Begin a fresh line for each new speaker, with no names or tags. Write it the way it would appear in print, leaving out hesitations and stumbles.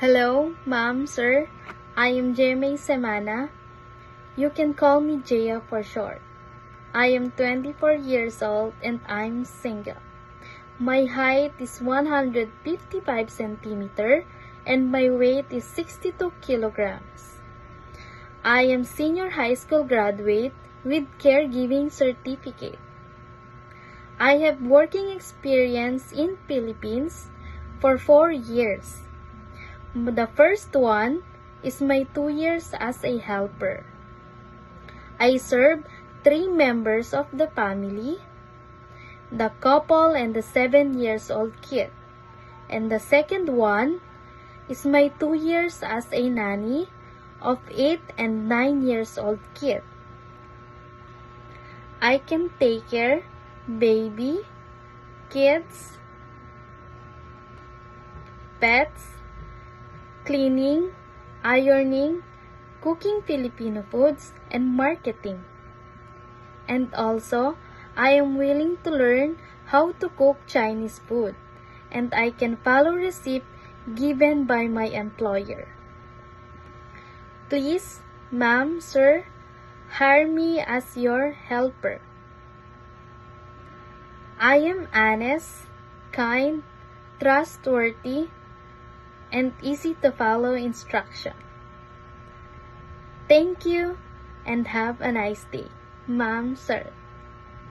Hello, ma'am, sir. I am Jemay Semana. You can call me Jaya for short. I am 24 years old and I'm single. My height is 155 centimeter and my weight is 62 kilograms. I am senior high school graduate with caregiving certificate. I have working experience in Philippines for 4 years. The first one is my 2 years as a helper. I serve 3 members of the family, the couple and the 7 years old kid. And the second one is my 2 years as a nanny of 8 and 9 years old kid. I can take care baby, kids, pets, cleaning, ironing, cooking Filipino foods, and marketing. And also, I am willing to learn how to cook Chinese food, and I can follow recipe given by my employer. Please, ma'am, sir, hire me as your helper. I am honest, kind, trustworthy, and easy to follow instruction. Thank you and have a nice day, ma'am, sir.